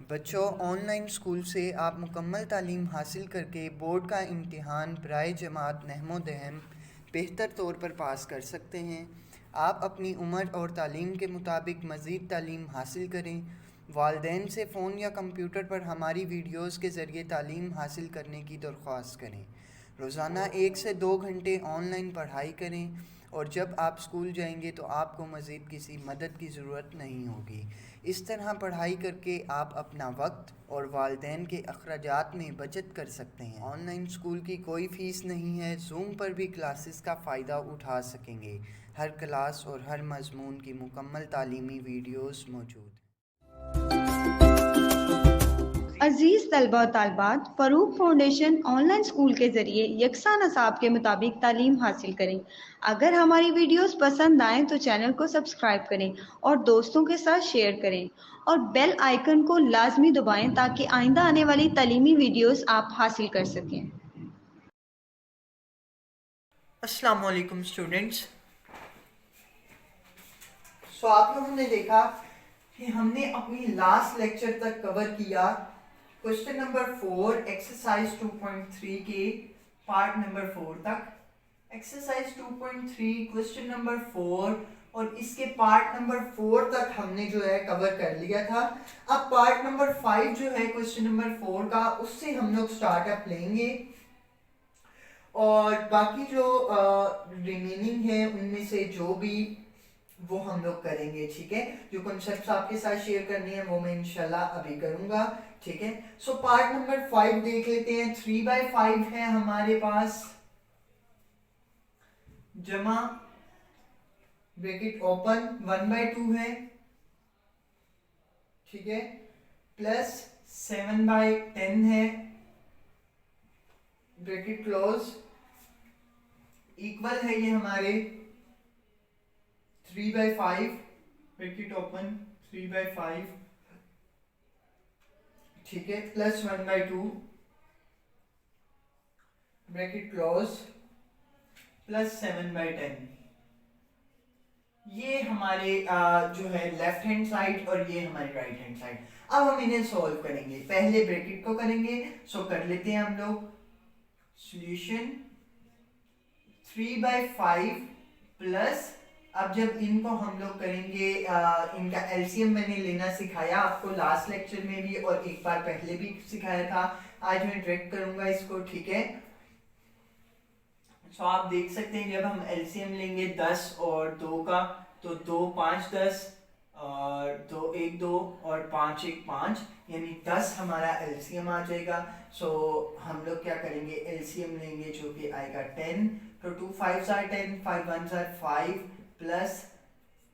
बच्चों, online school से आप मुकम्मल तालीम हासिल करके बोर्ड का इम्तिहान बराए जमात नहमो दहम बेहतर तौर पर पास कर सकते हैं। आप अपनी उम्र और तालीम के मुताबिक मज़ीद तालीम हासिल करें। वालिदैन से फ़ोन या कंप्यूटर पर हमारी वीडियोज़ के ज़रिए तालीम हासिल करने की दरख्वास्त करें। रोज़ाना 1 से 2 घंटे ऑनलाइन पढ़ाई करें और जब आप स्कूल जाएंगे तो आपको मज़ीद किसी मदद की ज़रूरत नहीं होगी। इस तरह पढ़ाई करके आप अपना वक्त और वालिदैन के अखराजात में बचत कर सकते हैं। ऑनलाइन स्कूल की कोई फ़ीस नहीं है। जूम पर भी क्लासेस का फ़ायदा उठा सकेंगे। हर क्लास और हर मज़मून की मुकम्मल तालीमी वीडियोज़ मौजूद हैं। अजीज तलबा और तालबात, फ़रूक फाउंडेशन ऑनलाइन स्कूल के ज़रिए यकसा नसाब के मुताबिक तालीम हासिल करें। अगर हमारी वीडियोस पसंद आएँ तो चैनल को सब्सक्राइब करें और दोस्तों के साथ शेयर करें और बेल आइकन को लाजमी दबाएं ताकि आइंदा आने वाली तालीमी वीडियोस आप हासिल कर सकें। अस्सलाम वालेकुम स्टूडेंट्स। आप लोगों ने देखा कि हमने अपनी लास्ट लेक्चर तक कवर किया क्वेश्चन नंबर 4 एक्सरसाइज 2.3 के पार्ट नंबर 4 तक। एक्सरसाइज 2.3 क्वेश्चन नंबर 4 और इसके पार्ट नंबर 4 तक हमने जो है कवर कर लिया था। अब पार्ट नंबर 5 जो है क्वेश्चन नंबर 4 का, उससे हम लोग स्टार्टअप लेंगे और बाकी जो रिमेनिंग है उनमें से जो भी वो हम लोग करेंगे। ठीक है, जो कॉन्सेप्ट्स आपके साथ शेयर करने हैं वो मैं इंशाल्लाह अभी करूंगा। ठीक है, सो पार्ट नंबर 5 देख लेते हैं। 3/5 है हमारे पास, जमा ब्रैकेट ओपन 1/2 है। ठीक है, प्लस 7/10 है ब्रैकेट क्लोज, इक्वल है ये हमारे 3/5 ब्रैकेट ओपन 3/5। ठीक है, प्लस 1/2 ब्रैकेट क्लोज प्लस 7/10। ये हमारे जो है लेफ्ट हैंड साइड और ये हमारी राइट हैंड साइड। अब हम इन्हें सॉल्व करेंगे। पहले ब्रैकेट को करेंगे, सो कर लेते हैं हम लोग। सॉल्यूशन 3/5 प्लस, अब जब इनको हम लोग करेंगे इनका एलसीएम मैंने लेना सिखाया आपको लास्ट लेक्चर में भी और एक बार पहले भी सिखाया था। आज मैं डायरेक्ट करूंगा इसको। ठीक है, सो आप देख सकते हैं जब हम एलसीएम लेंगे 10 और 2 का, तो 2 5 10 और 2 1 2 और 5 1 5, यानी 10 हमारा एलसीएम आ जाएगा। सो हम लोग क्या करेंगे, एलसीएम लेंगे जो कि आएगा 10। तो 2 5 are 10, 5 1 are 5 प्लस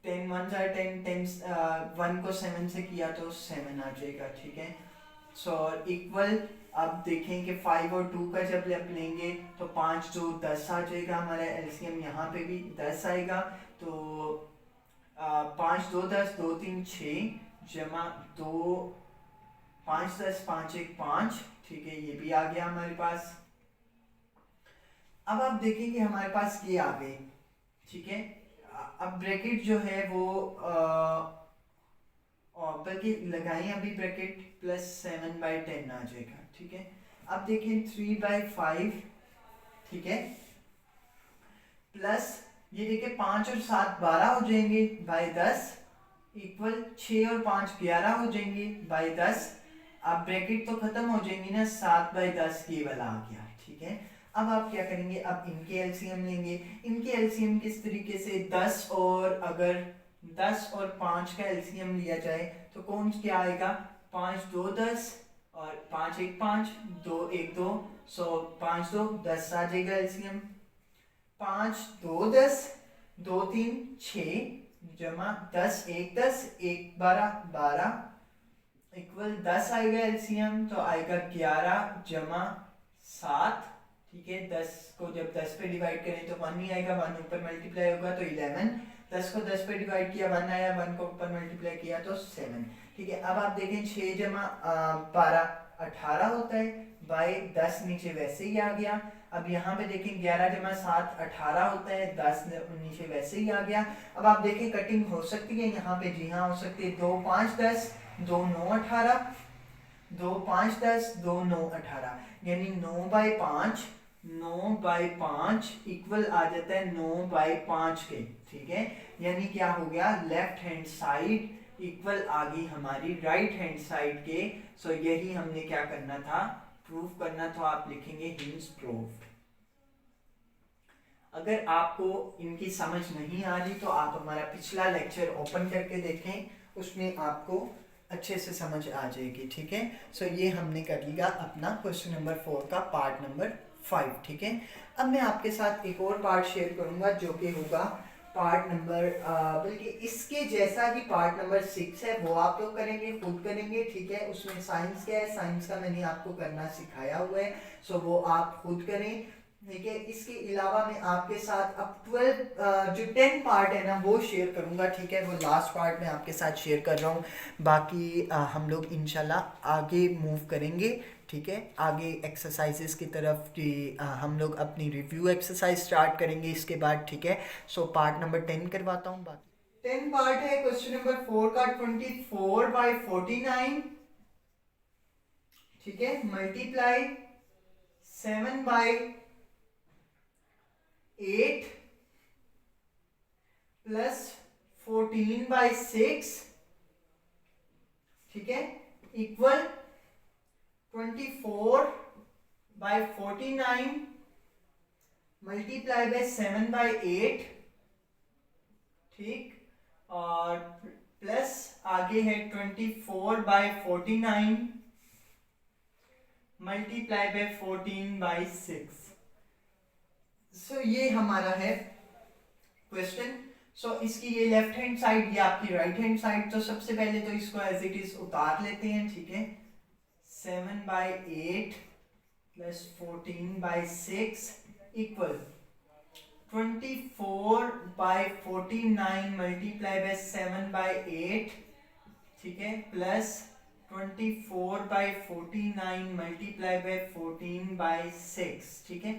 10 1 are 10, 10 1 को 7 से किया तो 7 आ जाएगा। ठीक है, सो इक्वल, अब देखें कि 5 और 2 का जब आप लेंगे तो 5 2 10 आ जाएगा हमारा एलसीएम, यहाँ पे भी 10 आएगा। तो 5 2 10, 2 3 6 जमा 2 5 10 5 1 5। ठीक है, ये भी आ गया हमारे पास। अब आप देखेंगे हमारे पास ये आ गए। ठीक है, अब ब्रैकेट जो है वो बल्कि लगाएं अभी ब्रैकेट, प्लस 7/10 आ जाएगा। ठीक है, अब देखें 3/5। ठीक है, प्लस ये देखें 5 और 7 12 हो जाएंगे बाय 10, इक्वल 6 और 5 11 हो जाएंगे बाय 10। अब ब्रैकेट तो खत्म हो जाएंगी ना, 7/10 केवल आ गया। ठीक है, अब आप क्या करेंगे, अब इनके एलसीएम लेंगे। इनके एलसीएम किस तरीके से, 10 और अगर 10 और 5 का एलसीएम लिया जाए तो कौन क्या आएगा, 5 2 10 और 5 1 5, 2 1 2, सो 5 2 10 आ जाएगा एलसीएम। 5 2 10, 2 3 6 जमा 10 1 10, 1 12 12 इक्वल 10 आएगा एलसीएम, तो आएगा 11 जमा 7। ठीक है, 10 को जब 10 पे डिवाइड करें तो 1 ही आएगा, 1 ऊपर मल्टीप्लाई होगा तो 11। 10 को 10 पे डिवाइड किया 1 आया, 1 को ऊपर मल्टीप्लाई किया तो 7। ठीक है, अब आप देखें 6 जमा 12 18 होता है बाय 10, नीचे वैसे ही आ गया। अब यहाँ पे देखें 11 जमा 7 18 होता है, 10 नीचे वैसे ही आ गया। अब आप देखें कटिंग हो सकती है यहाँ पे, जी हाँ हो सकती है। 2 5 10, 2 9 18, 2 5 10, 2 9 18, यानी 9/5 इक्वल आ जाता है 9/5 के, ठीक है। यानी क्या हो गया, लेफ्ट हैंड साइड इक्वल आ गई हमारी राइट हैंड साइड के। सो यही हमने क्या करना था, प्रूव करना। तो आप लिखेंगे हिंज प्रूव्ड। अगर आपको इनकी समझ नहीं आ रही तो आप हमारा पिछला लेक्चर ओपन करके देखें, उसमें आपको अच्छे से समझ आ जाएगी, ठीक है। सो ये हमने कर लिया अपना क्वेश्चन नंबर 4 का पार्ट नंबर 5, ठीक है। अब मैं आपके साथ एक और पार्ट शेयर करूंगा जो कि होगा पार्ट नंबर, बल्कि इसके जैसा ही पार्ट नंबर 6 है, वो आप लोग करेंगे, खुद करेंगे, ठीक है। उसमें साइंस क्या है, साइंस का मैंने आपको करना सिखाया हुआ है, सो वो आप खुद करें, ठीक है। इसके अलावा मैं आपके साथ अब 12 जो 10 पार्ट है ना वो शेयर करूंगा, ठीक है। वो लास्ट पार्ट मैं आपके साथ शेयर कर रहा हूँ। बाकी हम लोग इंशाल्लाह आगे मूव करेंगे, ठीक है। आगे एक्सरसाइजेस की तरफ कि हम लोग अपनी रिव्यू एक्सरसाइज स्टार्ट करेंगे इसके बाद, ठीक है। सो पार्ट नंबर 10 करवाता हूँ। बाकी 10 पार्ट है क्वेश्चन नंबर 4 का, 24/49, ठीक है, मल्टीप्लाई 7/8 प्लस 14/6, ठीक है, इक्वल 24/49 मल्टीप्लाई बाय 7/8, ठीक, और प्लस आगे है 24/49 मल्टीप्लाई बाय 14/6। सो ये हमारा है क्वेश्चन। सो इसकी ये लेफ्ट हैंड साइड, ये आपकी राइट हैंड साइड। तो सबसे पहले तो इसको एज इट इज उतार लेते हैं, ठीक है। 7/8 प्लस 14/6 इक्वल 24/49 मल्टीप्लाई बाय 7/8, ठीक है, प्लस 24/49 मल्टीप्लाई बाय 14/6, ठीक है।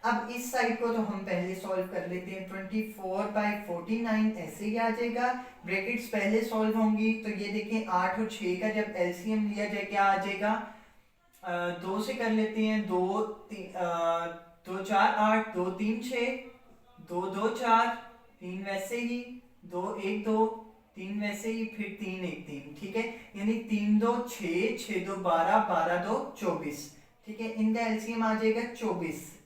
अब इस साइड को तो हम पहले सॉल्व कर लेते हैं। 24/49 ऐसे ही आ जाएगा, ब्रैकेट्स पहले सॉल्व होंगी। तो ये देखें 8 और 6 का जब एलसीएम लिया जाए क्या आ जाएगा, 2 से कर लेते हैं, 2 2 4 8, 2 3 6, 2 2 4, 3 वैसे ही, 2 1 2, 3 वैसे ही, फिर 3 1 3, ठीक है। यानी 3 2 6, 6 2 12, 12 2 24, ठीक है। इनका एलसीएम आ जाएगा 24।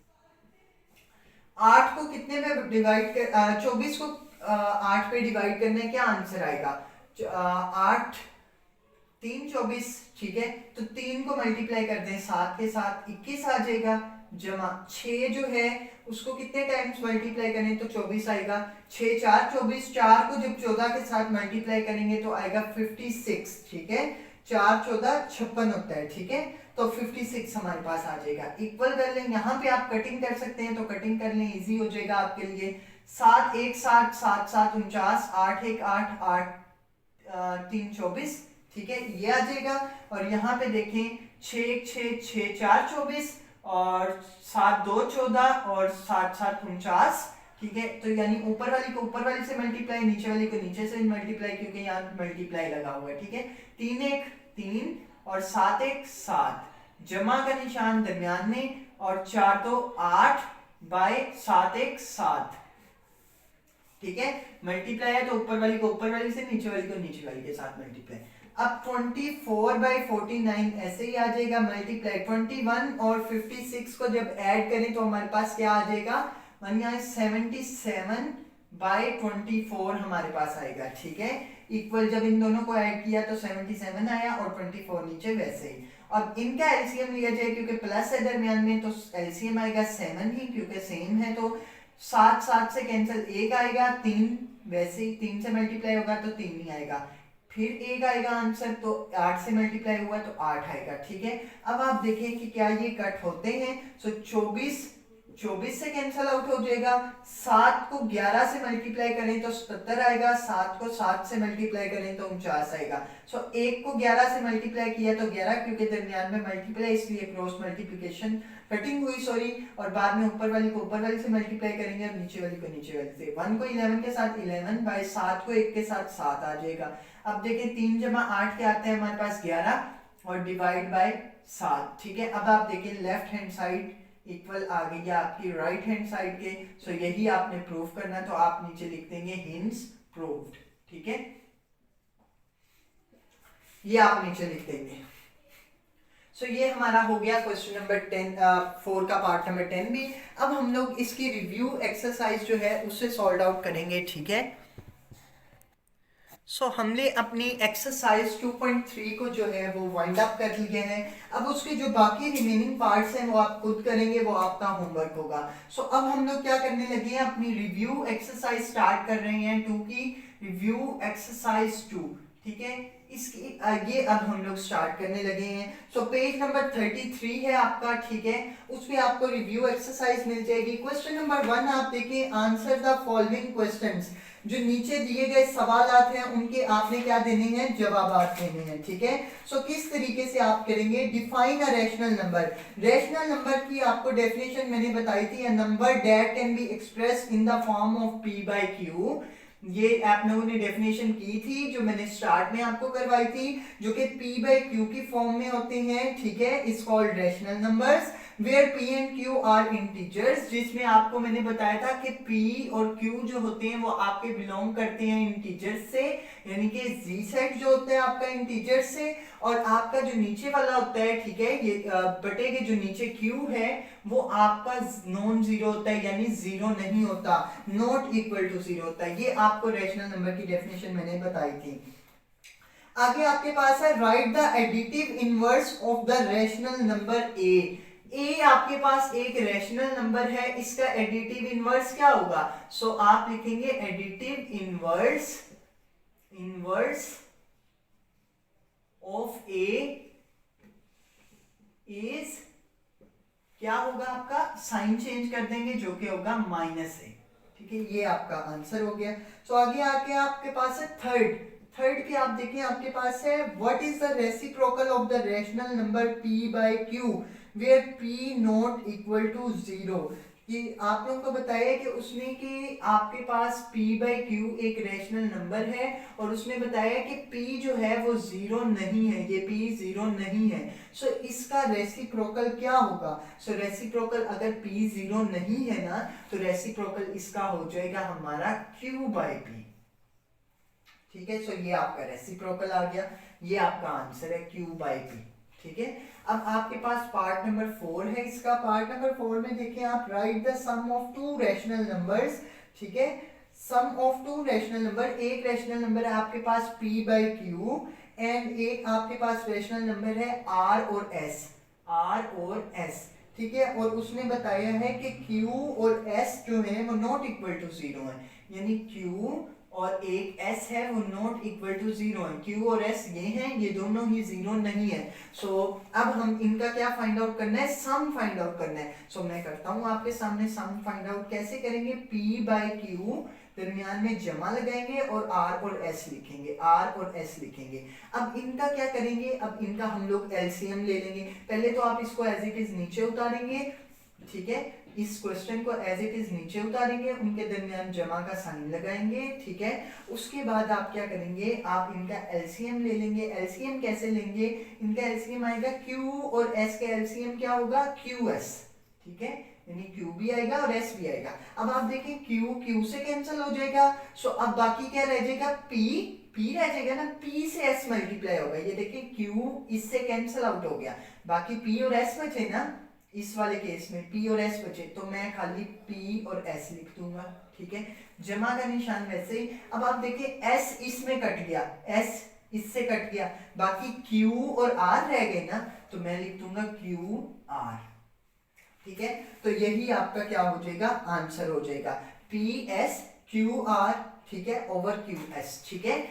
8 को कितने में डिवाइड कर 24 को 8 पे डिवाइड करने क्या आंसर आएगा, 8 3 24, ठीक है। तो 3 को मल्टीप्लाई कर दें 7 के साथ, 21 आ जाएगा, जमा 6 जो है उसको कितने टाइम्स मल्टीप्लाई करें तो 24 आएगा। 6 4 24, 4 को जब 14 के साथ मल्टीप्लाई करेंगे तो आएगा 56, ठीक है। 4 14 56 होता है, ठीक है। तो 56 हमारे पास आ जाएगा। इक्वल कर लें, यहाँ पे आप कटिंग कर सकते हैं तो कटिंग कर लें, इजी हो जाएगा आपके लिए। 7 1 7, 7 7 49, 8 1 8, 8 3 24, ठीक है, ये आ जाएगा। और यहाँ पे देखें 6 1 6, 6 4 24, और 7 2 14, और 7 7 49, ठीक है। तो यानी ऊपर वाली को ऊपर वाली से मल्टीप्लाई, नीचे वाली को नीचे से मल्टीप्लाई, क्योंकि यहाँ मल्टीप्लाई लगा हुआ है, ठीक है। 3 1 3, और 7 1 7, जमा का निशान दरमियान में, और 4 2 8 बाय 7 1 7, ठीक है। मल्टीप्लाई है तो ऊपर वाली को ऊपर वाली से, नीचे वाली को नीचे वाली के साथ मल्टीप्लाई। अब 24/49 ऐसे ही आ जाएगा, मल्टीप्लाई 21 और 56 को जब ऐड करें तो हमारे पास क्या आ जाएगा, 77/24 हमारे पास आएगा, ठीक है। इक्वल जब इन दोनों को ऐड किया तो 77 आया, और 24 नीचे वैसे ही। अब इनका एलसीएम लिया जाए, क्योंकि प्लस है दरमियान में, तो एलसीएम आएगा 7 ही, क्योंकि सेम है। तो 7 7 से कैंसिल, 1 आएगा, 3 वैसे ही, 3 से मल्टीप्लाई होगा तो 3 ही आएगा, फिर 1 आएगा आंसर, तो 8 से मल्टीप्लाई हुआ तो 8 आएगा, ठीक है। अब आप देखें कि क्या ये कट होते हैं। सो 24 से कैंसिल आउट हो जाएगा। 7 को 11 से मल्टीप्लाई करें तो 77 आएगा, 7 को 7 से मल्टीप्लाई करें तो 49 आएगा। सो 1 को 11 से मल्टीप्लाई किया तो 11, क्योंकि दरमियान में मल्टीप्लाई, इसलिए क्रॉस मल्टीप्लिकेशन कटिंग हुई, सॉरी। और बाद में ऊपर वाली को ऊपर वाली से मल्टीप्लाई करेंगे, और नीचे वाली को नीचे वाली से। 1 को 11 के साथ 11, बाय 7 को 1 के साथ 7 आ जाएगा। अब देखें 3 जमा 8 के आते हैं हमारे पास 11, और डिवाइड बाय 7, ठीक है। अब आप देखें लेफ्ट हैंड साइड इक्वल आ गई है आपकी राइट हैंड साइड के, सो यही आपने प्रूव करना, तो आप नीचे लिख देंगे हिंस प्रूव्ड, ठीक है, ये आप नीचे लिख देंगे। सो ये हमारा हो गया क्वेश्चन नंबर 4 का पार्ट नंबर 10 भी। अब हम लोग इसकी रिव्यू एक्सरसाइज जो है उससे सॉल्व आउट करेंगे, ठीक है। सो हमने अपनी एक्सरसाइज 2.3 को जो है वो वाइंड अप कर लिए हैं। अब उसके जो बाकी रिमेनिंग पार्ट्स हैं वो आप खुद करेंगे, वो आपका होमवर्क होगा। सो अब हम लोग क्या करने लगे हैं, अपनी रिव्यू एक्सरसाइज स्टार्ट कर रहे हैं 2 की, रिव्यू एक्सरसाइज 2, ठीक है। इसकी ये अब हम लोग स्टार्ट करने लगे हैं। सो पेज नंबर 33 है आपका, ठीक है, उस पे आपको रिव्यू एक्सरसाइज मिल जाएगी। क्वेश्चन नंबर 1 आप देखिए, आंसर द फॉलोइंग क्वेश्चंस, जो नीचे दिए गए सवालात हैं उनके आपने क्या देने हैं, जवाबात देने हैं, ठीक है। सो किस तरीके से आप करेंगे, define a rational number. Rational number की आपको डेफिनेशन मैंने बताई थी, a number that can be expressed in the form of p by q। ये आप लोगों ने डेफिनेशन की थी जो मैंने स्टार्ट में आपको करवाई थी, जो कि p बाय q की फॉर्म में होते हैं, ठीक है, is called rational numbers where p and q are integers, जिसमें आपको मैंने बताया था कि p और q जो होते हैं वो आपके बिलोंग करते हैं इंटीजर्स से, यानी कि z सेट जो होता है आपका इंटीजर्स से, और आपका जो नीचे वाला होता है, ठीक है, ये बटे के जो नीचे q है वो आपका नॉन जीरो होता है, यानी जीरो नहीं होता, नॉट इक्वल टू जीरो होता है। ये आपको रैशनल नंबर की डेफिनेशन मैंने बताई थी। आगे आपके पास है right the additive inverse of the rational number A आपके पास एक रैशनल नंबर है, इसका एडिटिव इनवर्स क्या होगा, सो आप लिखेंगे additive inverse of A is क्या होगा, आपका साइन चेंज कर देंगे जो कि होगा -a, ठीक है, ये आपका आंसर हो गया। सो आगे आके आपके पास है थर्ड के आप देखिए आपके पास है what is the reciprocal of the rational number p by q where p not equal to 0। कि आप लोगों को बताया कि उसने कि आपके पास p बाय q एक रैशनल नंबर है, और उसने बताया कि p जो है वो 0 नहीं है, ये p 0 नहीं है। सो इसका रेसिप्रोकल क्या होगा, सो रेसिप्रोकल अगर p 0 नहीं है ना, तो रेसिप्रोकल इसका हो जाएगा हमारा q बाय p, ठीक है। सो ये आपका रेसिप्रोकल आ गया, ये आपका आंसर है q बाय p, ठीक है। अब आपके पास पार्ट नंबर 4 है, इसका पार्ट नंबर 4 में देखिए आप write the sum of two rational numbers, ठीक है, sum of two rational number, एक रैशनल नंबर है आपके पास p बाय q एंड एक आपके पास रैशनल नंबर है r और s, ठीक है, और उसने बताया है कि q और s जो है वो नॉट इक्वल टू 0 है, यानी q और एक s है वो नॉट इक्वल टू 0 है, q और s ये हैं, ये दोनों ही 0 नहीं है। सो अब हम इनका क्या फाइंड आउट करना है, सम फाइंड आउट करना है। सो मैं करता हूं आपके सामने सम फाइंड आउट, कैसे करेंगे, p बाय q दरमियान में जमा लगाएंगे और r और s लिखेंगे, अब इनका क्या करेंगे, अब इनका हम लोग एलसीएम ले लेंगे। पहले तो आप इसको एज इट इज नीचे उतारेंगे, ठीक है, इस क्वेश्चन को एज इट इज नीचे उतारेंगे, उनके दरमियान जमा का साइन लगाएंगे, ठीक है। उसके बाद आप क्या करेंगे, आप इनका एलसीएम ले लेंगे। एलसीएम कैसे लेंगे, इनका एलसीएम आएगा q और s का एलसीएम क्या होगा, qs, ठीक है, यानी q भी आएगा और s भी आएगा। अब आप देखें q से कैंसिल हो जाएगा, सो अब बाकी क्या रह जाएगा, p रह जाएगा ना, p से s मल्टीप्लाई होगा, ये देखिए q इससे कैंसिल आउट हो गया, बाकी p और s बचे ना, इस वाले केस में p और s बचे, तो मैं खाली p और s लिख दूंगा, ठीक है, जमा का निशान वैसे ही। अब आप देखिए s इसमें कट गया, s इससे कट गया, बाकी q और r रह गए ना, तो मैं लिख दूंगा q r, ठीक है। तो यही आपका क्या हो जाएगा, आंसर हो जाएगा p s q r, ठीक है, ओवर q s, ठीक है।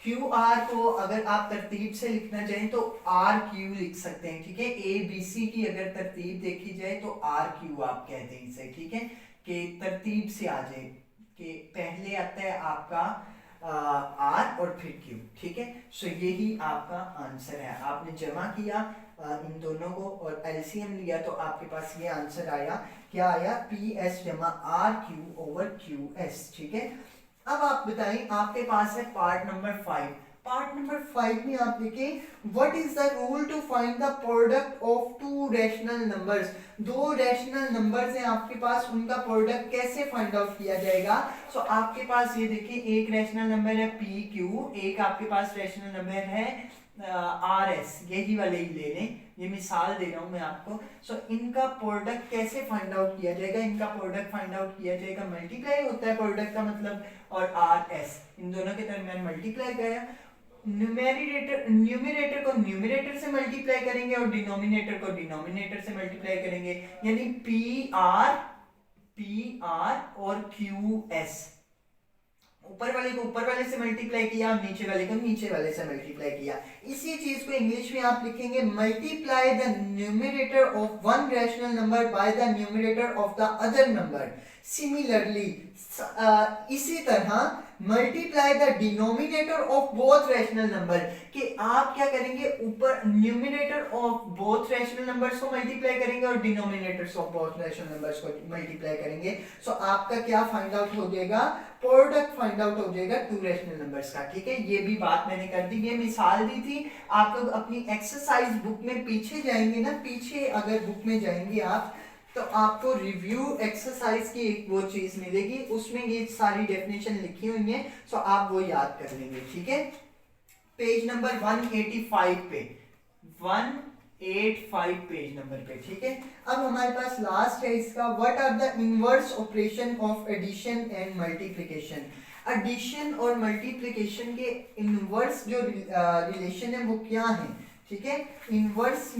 क्यू आर को अगर आप तरतीब से लिखना चाहें तो आर क्यू लिख सकते हैं, ठीक है, ए बी सी की अगर तरतीब देखी जाए तो आर क्यू आप कहते हैं इसे, ठीक है, कि तरतीब से आ जाए कि पहले आता है आपका आर और फिर क्यू, ठीक है। सो यही आपका आंसर है, आपने जमा किया इन दोनों को और एलसीएम लिया तो आपके पास ये आंसर आया, क्या आया, पी एस जमा r q over q s, ठीक है। अब आप बताएं, आपके पास है पार्ट नंबर 5। पार्ट नंबर 5 में आप देखें, what is the rule to find the product of two rational numbers. दो रैशनल नंबर्स हैं आपके पास, उनका प्रोडक्ट कैसे फाइंड आउट किया जाएगा। सो आपके पास ये देखिए, एक रैशनल नंबर है पी क्यू, एक आपके पास रैशनल नंबर है आर एस, यही वाले ही ले लें, ये मिसाल दे रहा हूं मैं आपको। सो इनका प्रोडक्ट कैसे फाइंड आउट किया जाएगा। इनका प्रोडक्ट फाइंड आउट किया जाएगा, मल्टीप्लाई होता है प्रोडक्ट का मतलब, और आर एस इन दोनों के दरमियान मल्टीप्लाई गया। न्यूमरेटर को न्यूमरेटर से मल्टीप्लाई करेंगे और डिनोमिनेटर को डिनोमिनेटर से मल्टीप्लाई करेंगे, यानी पी आर और क्यू एस। ऊपर वाले को ऊपर वाले से मल्टीप्लाई किया और नीचे वाले को नीचे वाले से मल्टीप्लाई किया। इसी चीज को इंग्लिश में आप लिखेंगे, multiply the numerator of one rational number by the numerator of the other number. Similarly इसी तरह multiply the denominator of both rational number, कि आप क्या करेंगे, ऊपर numerator of both rational numbers को मल्टीप्लाई करेंगे और denominators of both rational numbers को मल्टीप्लाई करेंगे। सो आपका क्या फाइंड आउट हो जाएगा, प्रोडक्ट फाइंड आउट हो जाएगा टू रैशनल नंबर्स का। ठीक है, ये भी बात मैंने कर दी, ये मिसाल दी थी। आप लोग अपनी एक्सरसाइज बुक में पीछे जाएंगे ना, पीछे अगर बुक में जाएंगे आप, तो आपको रिव्यू एक्सरसाइज की एक वो चीज मिलेगी, उसमें ये सारी डेफिनेशन लिखी हुई है। सो आप वो याद कर लेंगे। ठीक है, पेज नंबर 185 पे, 185 पेज नंबर पे। ठीक है, अब हमारे पास लास्ट है इसका, what are the inverse operation of addition and multiplication. Addition और मल्टीप्लिकेशन के इनवर्स जो रिलेशन है वो क्या है। ठीक है, इनवर्स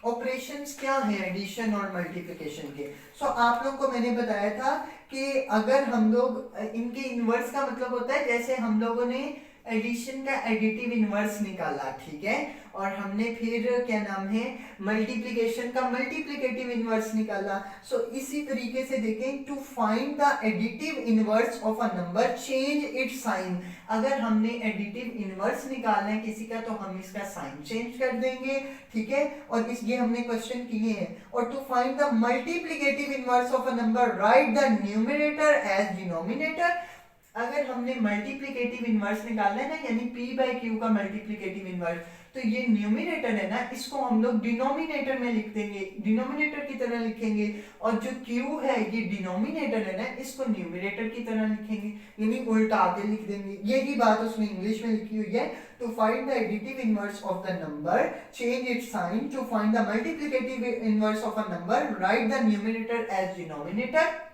ऑपरेशंस क्या है एडिशन और मल्टीप्लिकेशन के। सो आप लोग को मैंने बताया था कि अगर हम लोग इनके इनवर्स का मतलब होता है, जैसे हम लोगों ने एडिशन का एडिटिव इनवर्स निकाला, ठीक है, और हमने फिर क्या नाम है, मल्टीप्लिकेशन का मल्टीप्लिकेटिव इनवर्स निकाला। सो इसी तरीके से देखें, to find the additive inverse of a number change its sign. अगर हमने एडिटिव इनवर्स निकालना है किसी का, तो हम इसका साइन चेंज कर देंगे। ठीक है, और ये हमने क्वेश्चन किए हैं। और to find the multiplicative inverse of a number write the numerator as denominator. अगर हमने मल्टीप्लिकेटिव इनवर्स निकालना है ना, यानी p बाई क्यू का मल्टीप्लिकेटिव इनवर्स, तो ये न्यूमरेटर है ना, इसको हम लोग डिनोमिनेटर में लिख देंगे, डिनोमिनेटर की तरह लिखेंगे। और जो q है ये डिनोमिनेटर है ना, इसको न्यूमरेटर की तरह लिखेंगे, यानी उल्टा आके लिख देंगे। यही बात उसमें इंग्लिश में लिखी हुई है, to find the additive inverse of the number change its sign, to find the multiplicative inverse of a number write the numerator as denominator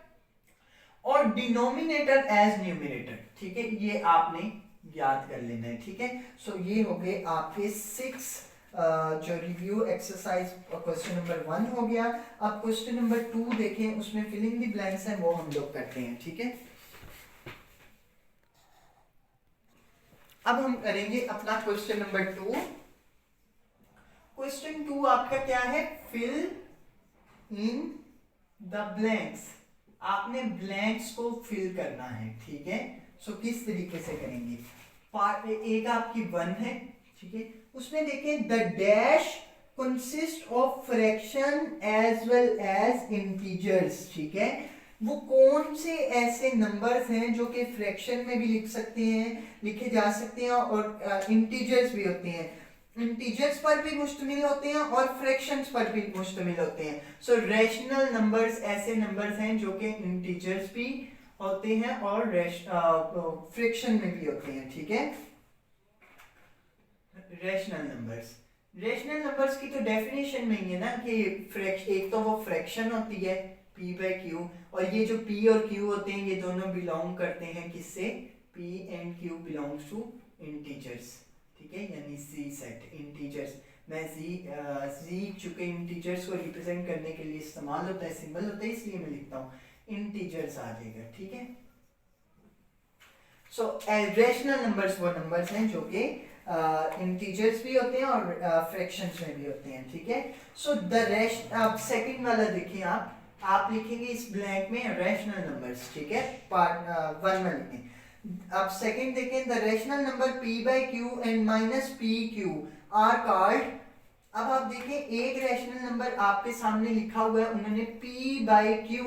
और डिनोमिनेटर एज न्यूमरेटर। ठीक है, ये आपने याद कर लेना है। ठीक है, सो ये हो गए आपके 6 जो रिव्यू एक्सरसाइज। क्वेश्चन नंबर 1 हो गया। अब क्वेश्चन नंबर 2 देखें, उसमें फिलिंग द ब्लैंक्स है, वो हम लोग करते हैं। ठीक है, अब हम करेंगे अपना क्वेश्चन नंबर 2। क्वेश्चन 2 आपका क्या है, फिल इन द ब्लैंक्स। आपने ब्लैंक्स को फिल करना है। ठीक है, सो किस तरीके से करेंगे। पार्ट एक आपकी 1 है। ठीक है, उसमें देखें, the dash consist of fraction as well as integers. ठीक है, वो कौन से ऐसे नंबर्स हैं जो कि फ्रैक्शन में भी लिखे जा सकते हैं और इंटीजर्स भी होते हैं। इंटीजर्स पर भी मुश्तमिल होते हैं और फ्रैक्शंस पर भी मुश्तमिल होते हैं। सो रैशनल नंबर्स ऐसे नंबर्स हैं जो कि इंटीजर्स भी होते हैं और फ्रैक्शन में भी होते हैं। ठीक है, रैशनल नंबर्स की तो डेफिनेशन में ही है ना कि एक तो वो फ्रैक्शन होती है p बाई क्यू, और ये जो p और q होते हैं ये दोनों बिलोंग करते हैं किससे, p and q belongs to integers. ठीक है, यानी z सेट इंटीजर्स। मैं z चूंकि इंटीजर्स को रिप्रेजेंट करने के लिए इस्तेमाल होता है, सिंबल होता है, इसलिए मैं लिखता हूँ इंटीजर्स आ जाएगा। ठीक है, सो रैशनल नंबर्स वो नंबर्स हैं जो कि इंटीजर्स भी होते हैं और फ्रैक्शंस में भी होते हैं। ठीक है, सो अब सेकंड वाला देखिए, आप लिखेंगे इस ब्लैंक में रैशनल नंबर्स। ठीक है, पार्ट 1 में लिखें। अब सेकंड देखें, the rational number p by Q and minus P Q R called. अब आप देखें, एक रैशनल नंबर आपके सामने लिखा हुआ है, उन्होंने p बाई क्यू,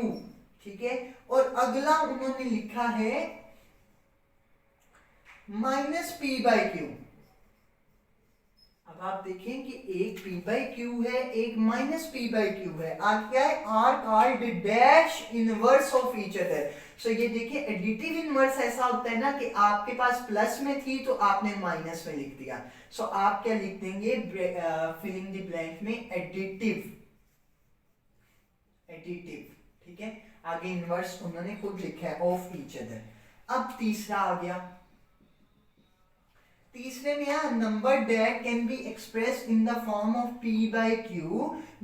ठीक है, और अगला उन्होंने लिखा है माइनस पी बाई क्यू। अब आप देखें कि एक p बाई क्यू है, एक माइनस p बाई क्यू है। आगे क्या है, are called dash inverse of each other. So ये देखिए एडिटिव इनवर्स ऐसा होता है ना कि आपके पास प्लस में थी तो आपने माइनस में लिख दिया। सो आप क्या लिख देंगे, फिलिंग द ब्लैंक में एडिटिव, एडिटिव, ठीक है। आगे इनवर्स उन्होंने खुद लिखा है ऑफ ईच अदर। अब तीसरा आ गया, तीसरे में है number that can be express in the form of p by q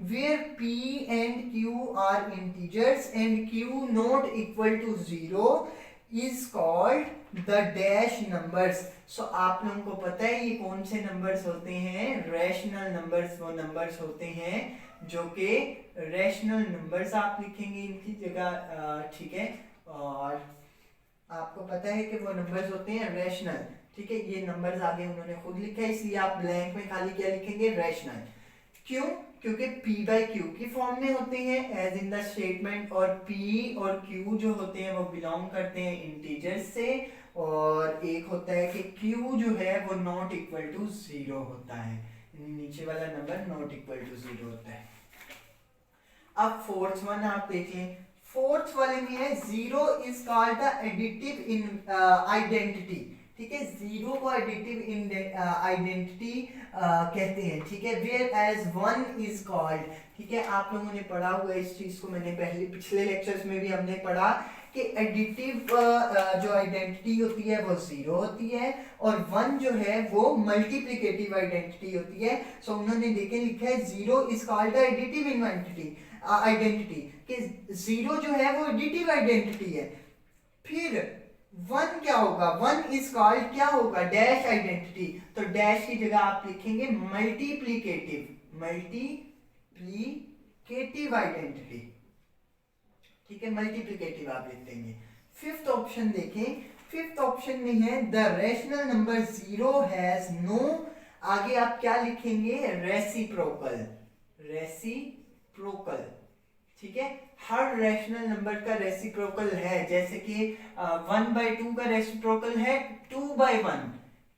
where p and q are integers and q not equal to 0 is called the dash numbers. So आप लोगों को पता है ये कौन से नंबर्स होते हैं, रैशनल नंबर्स। वो नंबर्स होते हैं जो कि रैशनल नंबर्स आप लिखेंगे इनकी जगह, ठीक है। और आपको पता है कि वो नंबर्स होते हैं रैशनल, ठीक है। ये नंबर्स आगे उन्होंने खुद लिखा है, इसलिए आप ब्लैंक में खाली क्या लिखेंगे, रैशनल। क्यों, क्योंकि p बाई क्यू की फॉर्म में होते हैं एज इन द स्टेटमेंट, और p और q जो होते हैं वो बिलोंग करते हैं इंटीजर्स से, और एक होता है कि q जो है वो नॉट इक्वल टू 0 होता है, नीचे वाला नंबर नॉट इक्वल टू 0 होता है। अब फोर्थ वन आप देखें, फोर्थ वाले में है zero is called the additive in identity, ठीक है। जीरो को एडिटिव आइडेंटिटी कहते हैं, ठीक है। Where as one is called, ठीक है। आप लोगों ने पढ़ा हुआ इस चीज को, मैंने पहले पिछले लेक्चर्स में भी हमने पढ़ा कि एडिटिव जो आइडेंटिटी होती है वो जीरो होती है, और वन जो है वो मल्टीप्लिकेटिव आइडेंटिटी होती है। सो उन्होंने देखे लिखा है zero is called the additive identity, कि जीरो जो है वो एडिटिव आइडेंटिटी है। फिर वन क्या होगा, वन इज कॉल्ड क्या होगा, डैश आइडेंटिटी। तो डैश की जगह आप लिखेंगे मल्टीप्लिकेटिव, मल्टीप्लिकेटिव आइडेंटिटी, ठीक है। मल्टीप्लिकेटिव आप लिख देंगे। फिफ्थ ऑप्शन देखें, फिफ्थ ऑप्शन में है the rational number zero has no, आगे आप क्या लिखेंगे, रेसिप्रोकल, रेसिप्रोकल, ठीक है। हर रैशनल नंबर का रेसिप्रोकल है, जैसे कि 1/2 का रेसिप्रोकल है 2/1,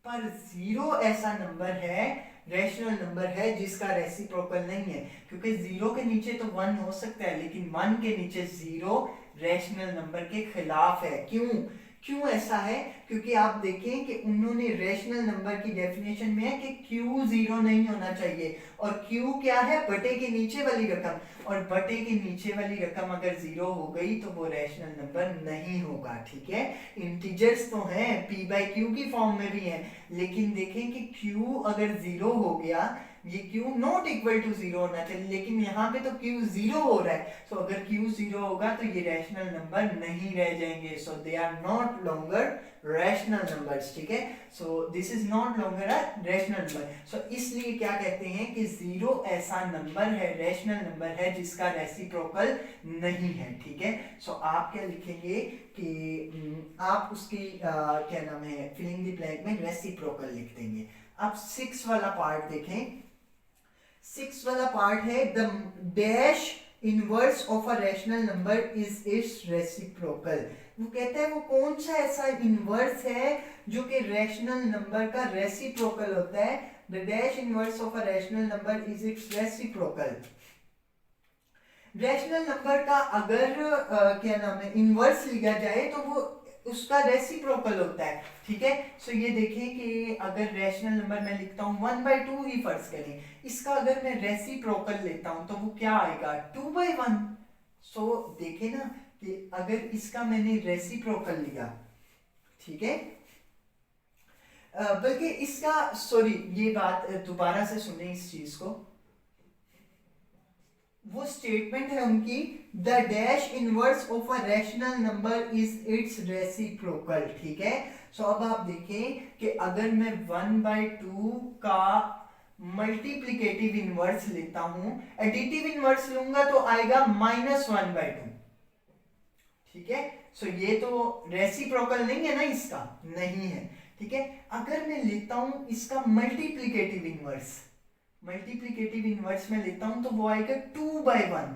पर जीरो ऐसा नंबर है, रैशनल नंबर है जिसका रेसिप्रोकल नहीं है, क्योंकि जीरो के नीचे तो 1 हो सकता है लेकिन 1 के नीचे जीरो रैशनल नंबर के खिलाफ है। क्यों, क्यों ऐसा है, क्योंकि आप देखें कि उन्होंने रैशनल नंबर की डेफिनेशन में है कि q जीरो नहीं होना चाहिए, और q क्या है, बटे के नीचे वाली रकम, और बटे के नीचे वाली रकम अगर जीरो हो गई तो वो रैशनल नंबर नहीं होगा, ठीक है। इंटीजर्स तो हैं, p बाई क्यू की फॉर्म में भी हैं, लेकिन देखें कि q अगर जीरो हो गया, ये q नॉट इक्वल टू 0 होना चाहिए, लेकिन यहाँ पे तो q 0 हो रहा है। सो अगर q 0 होगा तो ये रैशनल नंबर नहीं रह जाएंगे, so they are not longer rational numbers, ठीक है। So this is not longer a rational number. So इसलिए क्या कहते हैं कि जीरो ऐसा नंबर है, रैशनल नंबर है जिसका रेसिप्रोकल नहीं है, ठीक है। सो आप क्या लिखेंगे कि आप उसकी क्या नाम है, फिलिंग द ब्लैंक में रेसिप्रोकल लिख देंगे। अब 6 वाला पार्ट देखें, 6 वाला पार्ट है the dash inverse of a rational number is it's reciprocal. वो कहता है वो कौन सा ऐसा इनवर्स है जो कि रैशनल नंबर का रेसिप्रोकल होता है, the dash inverse of a rational number is it's reciprocal. Rational number का अगर क्या नाम है, इनवर्स लिया जाए तो वो उसका रेसिप्रोकल होता है, ठीक है। सो ये देखें कि अगर रैशनल नंबर मैं लिखता हूँ 1/2 ही फर्ज करें, इसका अगर मैं रेसिप्रोकल लेता हूँ तो वो क्या आएगा, 2/1। सो देखें ना कि अगर इसका मैंने रेसिप्रोकल लिया, ठीक है, बल्कि इसका, सॉरी ये बात दोबारा से सुने इस चीज को, वो स्टेटमेंट है उनकी the dash inverse of a rational number is it's reciprocal, ठीक है। सो अब आप देखें कि अगर मैं 1/2 का मल्टीप्लिकेटिव इनवर्स लेता हूं, एडिटिव इनवर्स लूंगा तो आएगा -1/2, ठीक है। सो ये तो रेसिप्रोकल नहीं है ना, इसका नहीं है, ठीक है। अगर मैं लेता हूं इसका मल्टीप्लिकेटिव इनवर्स, मल्टीप्लिकेटिव इनवर्स में लेता हूं तो वो आएगा 2/1,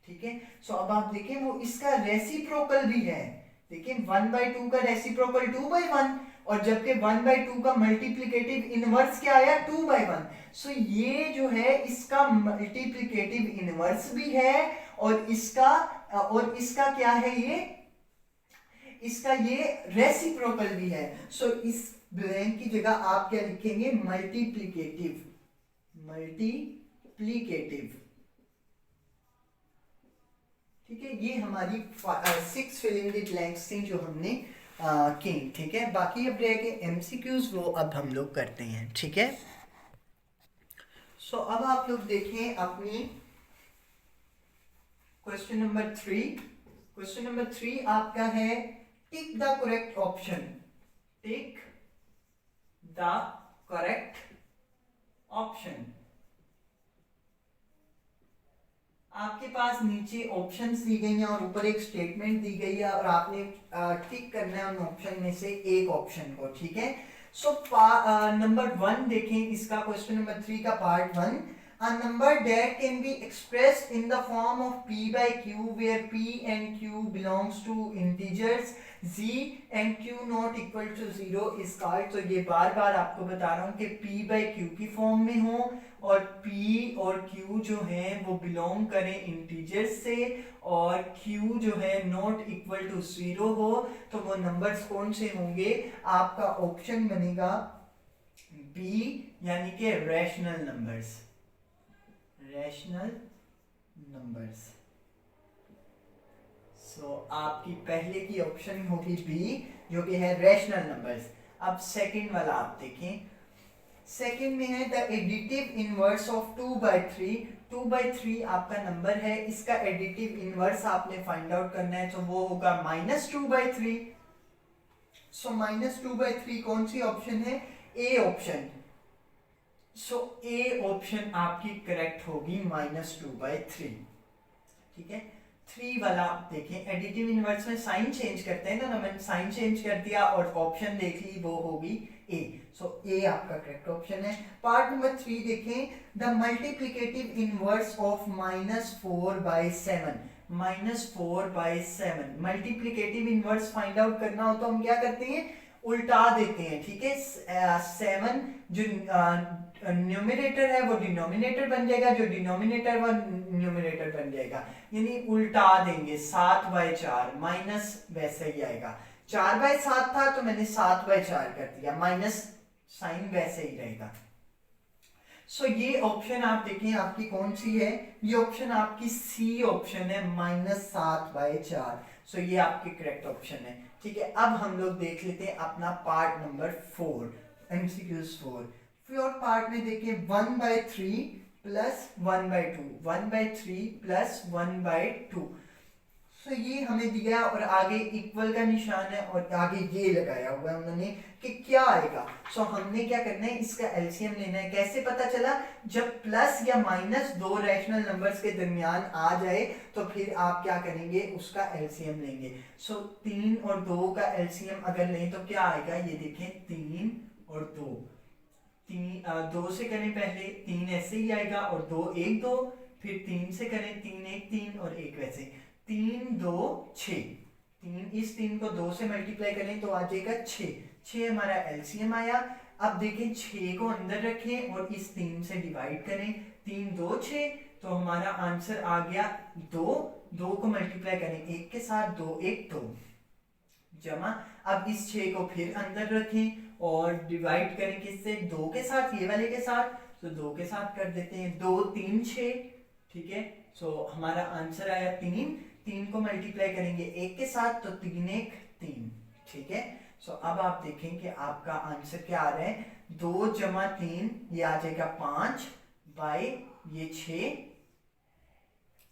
ठीक है। सो अब आप देखें वो इसका रेसिप्रोकल भी है, देखिए 1/2 का रेसिप्रोकल 2/1, और जबकि 1/2 का मल्टीप्लिकेटिव इनवर्स क्या आया 2/1। सो ये जो है इसका मल्टीप्लिकेटिव इनवर्स भी है और इसका क्या है ये, इसका ये रेसिप्रोकल भी है। सो इस ब्लैंक की जगह आप क्या लिखेंगे मल्टीप्लिकेटिव, ठीक है। ये हमारी 6 फिलिंग द ब्लैंक्स थी जो हमने की, ठीक है। बाकी अब रह गए एमसीक्यूज, वो अब हम लोग करते हैं, ठीक है। सो अब आप लोग देखें अपनी क्वेश्चन नंबर 3। क्वेश्चन नंबर 3 आपका है tick the correct option, tick the correct option. आपके पास नीचे ऑप्शंस दी गई हैं और ऊपर एक स्टेटमेंट दी गई है और आपने टिक करना है उन ऑप्शन में से एक ऑप्शन को, ठीक है। सो नंबर 1 देखें इसका, क्वेश्चन नंबर 3 का part 1। A number that can be expressed in the form of p by q where p and q belongs to integers z and q not equal to 0 is called। तो ये बार बार आपको बता रहा हूँ कि p by q की फॉर्म में हो और p और q जो है वो बिलोंग करें इंटीजर्स से और q जो है नॉट इक्वल टू 0 हो, तो वो नंबर्स कौन से होंगे, आपका ऑप्शन बनेगा b, यानी कि रैशनल नंबर्स, रैशनल नंबर्स। सो आपकी पहले की ऑप्शन होगी बी जो कि है रैशनल नंबर्स। अब सेकंड वाला आप देखें, सेकंड में है द एडिटिव इनवर्स ऑफ 2/3। 2/3 आपका नंबर है, इसका एडिटिव इनवर्स आपने फाइंड आउट करना है, तो वो होगा -2/3। सो -2/3 कौन सी ऑप्शन है, A option. So A option आपकी करेक्ट होगी -2/3, ठीक है। 3 वाला देखें, एडिटिव इनवर्स में साइन चेंज करते हैं ना, मैंने साइन चेंज कर दिया और ऑप्शन देख ली, वो होगी ए। सो ए आपका करेक्ट ऑप्शन है। पार्ट नंबर 3 देखें, the multiplicative inverse of -4/7। -4/7 multiplicative inverse find out करना हो तो हम क्या करते हैं, उल्टा देते हैं, ठीक है। 7 जो न्यूमरेटर है वो डिनोमिनेटर बन जाएगा, जो डिनोमिनेटर वो न्यूमरेटर बन जाएगा, यानी उल्टा देंगे। 7/4 माइनस वैसे ही आएगा, 4/7 था तो मैंने 7/4 कर दिया, माइनस साइन वैसे ही रहेगा। सो ये ऑप्शन आप देखें आपकी कौन सी है, ये ऑप्शन आपकी सी ऑप्शन है, -7/4। सो ये आपकी करेक्ट ऑप्शन है, ठीक है। अब हम लोग देख लेते हैं अपना part number 4, MCQs 4। Fourth part में देखिए 1/3 प्लस 1/2, 1/3 प्लस 1/2। सो ये हमें दिया और आगे इक्वल का निशान है और आगे ये लगाया हुआ है उन्होंने कि क्या आएगा। सो हमने क्या करना है, इसका एलसीएम लेना है। कैसे पता चला, जब प्लस या माइनस दो रैशनल नंबर्स के दरमियान आ जाए तो फिर आप क्या करेंगे, उसका एलसीएम लेंगे। सो 3 और 2 का एलसीएम अगर लें तो क्या आएगा, ये देखें 3 और 2, 2 से करें पहले 3 ऐसे ही आएगा और 2 1 2, फिर 3 से करें 3 1 3 और 1 वैसे, 3 2 6। 3 इस 3 को 2 से मल्टीप्लाई करें तो आ जाएगा 6, 6 हमारा एलसीएम आया। अब देखें 6 को अंदर रखें और इस 3 से डिवाइड करें, 3 2 6, तो हमारा आंसर आ गया 2। 2 को मल्टीप्लाई करें 1 के साथ, 2 1 2 जमा। अब इस 6 को फिर अंदर रखें और डिवाइड करें किससे, 2 के साथ, ये वाले के साथ, तो 2 के साथ कर देते हैं, 2 3 6, ठीक है। सो हमारा आंसर आया 3। 3 को मल्टीप्लाई करेंगे 1 के साथ तो 3 1 3, ठीक है। सो अब आप देखें कि आपका आंसर क्या आ रहा है, 2 जमा 3 ये आ जाएगा 5 बाय ये 6,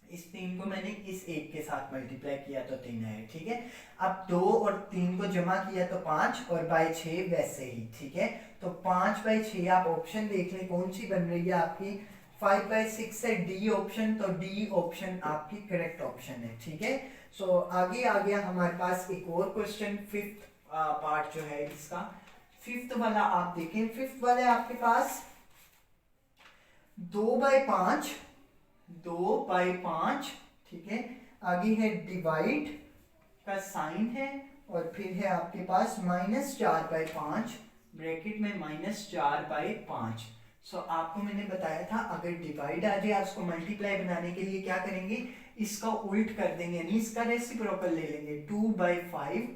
इस 3 को मैंने इस 1 के साथ मल्टीप्लाई किया तो 3 आया, ठीक है। अब 2 और 3 को जमा किया तो 5 और बाय 6 वैसे ही, ठीक है। तो 5/6 आप ऑप्शन देख लें कौन सी बन रही है आपकी, 5/6 है डी ऑप्शन, तो डी ऑप्शन आपकी करेक्ट ऑप्शन है, ठीक है। सो आगे आ गया हमारे पास एक और क्वेश्चन, 5th पार्ट जो है इसका। 5th वाला आप देखें, 5th वाले आपके पास 2/5, 2/5, ठीक है। आगे है डिवाइड का साइन है और फिर है आपके पास -4/5 ब्रैकेट में -4/5। सो आपको मैंने बताया था अगर डिवाइड आ जाए उसको मल्टीप्लाई बनाने के लिए क्या करेंगे, इसका उल्ट कर देंगे, यानी इसका रेसिप्रोकल ले लेंगे। 2/5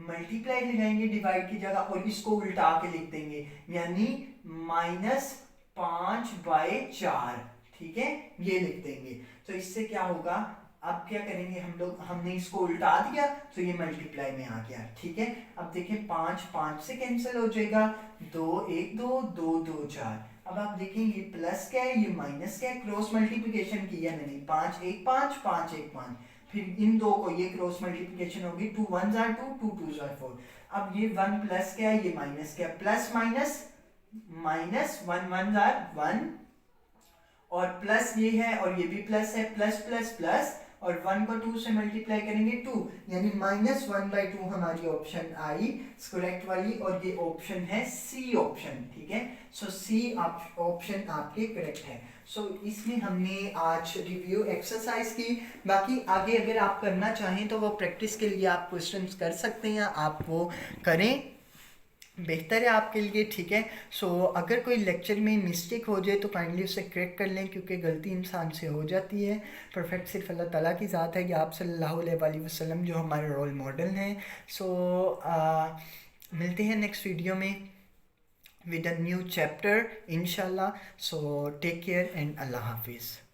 मल्टीप्लाई ले जाएंगे डिवाइड की जगह और इसको उल्टा के लिख देंगे, यानी -5/4। ठीक है, ये लिख देंगे। तो इससे क्या होगा, अब क्या करेंगे हम लोग, हमने इसको उल्टा दिया तो ये मल्टीप्लाई में आ गया। ठीक है, अब देखें 5 5 से कैंसिल हो जाएगा, 2 1 2 2 2 4। अब आप देखें ये प्लस क्या है, ये माइनस क्या है, क्रॉस मल्टीप्लिकेशन किया मैंने, 5 1 5 5 1 5, फिर इन दो को ये क्रॉस मल्टीप्लिकेशन होगी, 2 1 2 2 2 4। अब ये 1 प्लस क्या है, ये माइनस क्या है, प्लस माइनस माइनस, 1 1 1 और प्लस ये है और ये भी प्लस है, प्लस प्लस प्लस, और 1 को 2 से मल्टीप्लाई करेंगे 2, यानी -1/2 हमारी ऑप्शन आई करेक्ट वाली, और ये ऑप्शन है सी ऑप्शन। ठीक है, सो सी ऑप्शन आपके करेक्ट है। सो इसमें हमने आज रिव्यू एक्सरसाइज की। बाकी आगे अगर आप करना चाहें तो वो प्रैक्टिस के लिए आप क्वेश्चंस कर सकते हैं, आप वो करें, बेहतर है आपके लिए। ठीक है, सो अगर कोई लेक्चर में मिस्टेक हो जाए तो काइंडली उसे करेक्ट कर लें, क्योंकि गलती इंसान से हो जाती है। परफेक्ट सिर्फ अल्लाह ताला की ज़ात है कि आप सल्लल्लाहु अलैहि वसल्लम जो हमारे रोल मॉडल हैं। सो मिलते हैं नेक्स्ट वीडियो में विद अ न्यू चैप्टर इंशाल्लाह। सो टेक केयर एंड अल्लाह हाफिज़।